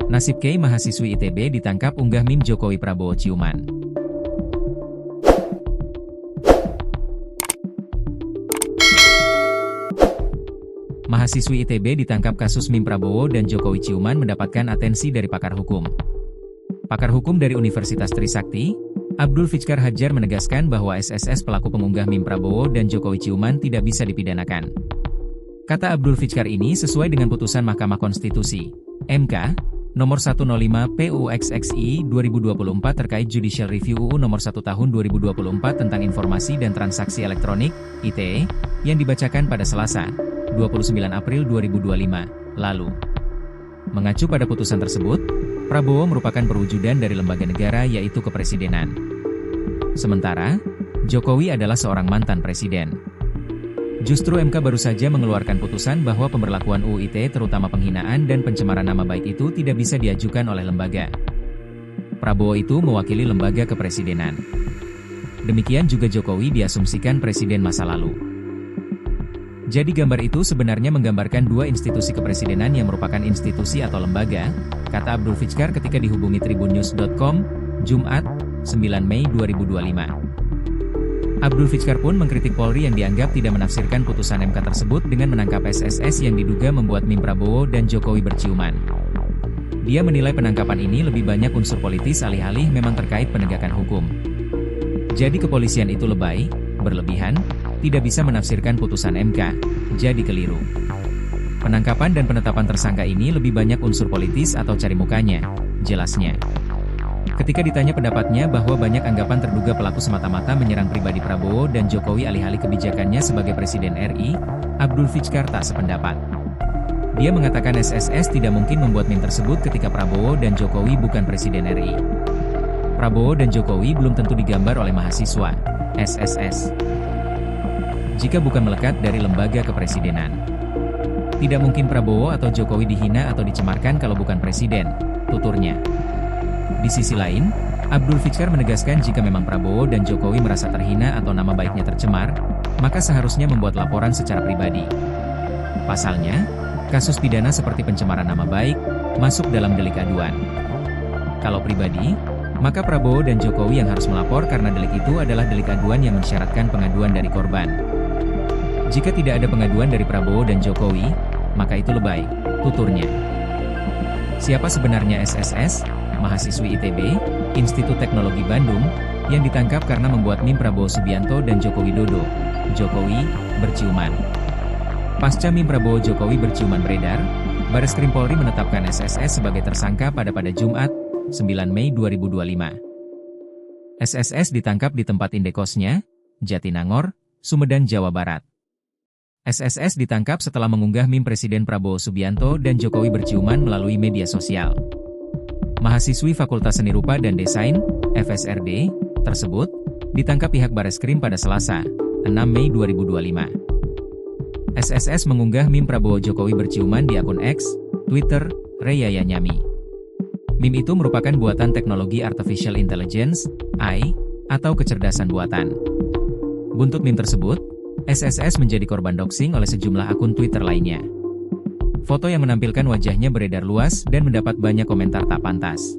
Nasib K mahasiswi ITB ditangkap unggah meme Jokowi Prabowo ciuman. Mahasiswi ITB ditangkap kasus meme Prabowo dan Jokowi ciuman mendapatkan atensi dari pakar hukum. Pakar hukum dari Universitas Trisakti, Abdul Fikar Hajar menegaskan bahwa SSS pelaku pengunggah meme Prabowo dan Jokowi ciuman tidak bisa dipidanakan. Kata Abdul Fikar ini sesuai dengan putusan Mahkamah Konstitusi, MK, nomor 105 PUXXI 2024 terkait Judicial Review UU nomor 1 tahun 2024 tentang Informasi dan Transaksi Elektronik, ITE, yang dibacakan pada Selasa, 29 April 2025, lalu. Mengacu pada putusan tersebut, Prabowo merupakan perwujudan dari lembaga negara yaitu kepresidenan. Sementara, Jokowi adalah seorang mantan presiden. Justru MK baru saja mengeluarkan putusan bahwa pemberlakuan UU ITE terutama penghinaan dan pencemaran nama baik itu tidak bisa diajukan oleh lembaga. Prabowo itu mewakili lembaga kepresidenan. Demikian juga Jokowi diasumsikan presiden masa lalu. Jadi gambar itu sebenarnya menggambarkan dua institusi kepresidenan yang merupakan institusi atau lembaga, kata Abdul Fikar ketika dihubungi tribunnews.com, Jumat, 9 Mei 2025. Abdul Fikar pun mengkritik Polri yang dianggap tidak menafsirkan putusan MK tersebut dengan menangkap SSS yang diduga membuat meme Prabowo dan Jokowi berciuman. Dia menilai penangkapan ini lebih banyak unsur politis alih-alih memang terkait penegakan hukum. Jadi kepolisian itu lebay, berlebihan, tidak bisa menafsirkan putusan MK, jadi keliru. Penangkapan dan penetapan tersangka ini lebih banyak unsur politis atau cari mukanya, jelasnya. Ketika ditanya pendapatnya bahwa banyak anggapan terduga pelaku semata-mata menyerang pribadi Prabowo dan Jokowi alih-alih kebijakannya sebagai Presiden RI, Abdul Fikar tak sependapat. Dia mengatakan SSS tidak mungkin membuat meme tersebut ketika Prabowo dan Jokowi bukan Presiden RI. Prabowo dan Jokowi belum tentu digambar oleh mahasiswa, SSS. Jika bukan melekat dari lembaga kepresidenan. Tidak mungkin Prabowo atau Jokowi dihina atau dicemarkan kalau bukan presiden, tuturnya. Di sisi lain, Abdul Fikar menegaskan jika memang Prabowo dan Jokowi merasa terhina atau nama baiknya tercemar, maka seharusnya membuat laporan secara pribadi. Pasalnya, kasus pidana seperti pencemaran nama baik, masuk dalam delik aduan. Kalau pribadi, maka Prabowo dan Jokowi yang harus melapor karena delik itu adalah delik aduan yang mensyaratkan pengaduan dari korban. Jika tidak ada pengaduan dari Prabowo dan Jokowi, maka itu lebay, tuturnya. Siapa sebenarnya SSS? Mahasiswi ITB, Institut Teknologi Bandung, yang ditangkap karena membuat meme Prabowo Subianto dan Joko Widodo, Jokowi, berciuman. Pasca meme Prabowo Jokowi berciuman beredar, Bareskrim Polri menetapkan SSS sebagai tersangka pada Jumat, 9 Mei 2025. SSS ditangkap di tempat indekosnya, Jatinangor, Sumedang, Jawa Barat. SSS ditangkap setelah mengunggah meme Presiden Prabowo Subianto dan Jokowi berciuman melalui media sosial. Mahasiswi Fakultas Seni Rupa dan Desain, FSRD, tersebut, ditangkap pihak Bareskrim pada Selasa, 6 Mei 2025. SSS mengunggah meme Prabowo Jokowi berciuman di akun X, Twitter, Reyaya Nyami. Meme itu merupakan buatan teknologi Artificial Intelligence, AI, atau kecerdasan buatan. Buntut meme tersebut, SSS menjadi korban doxing oleh sejumlah akun Twitter lainnya. Foto yang menampilkan wajahnya beredar luas dan mendapat banyak komentar tak pantas.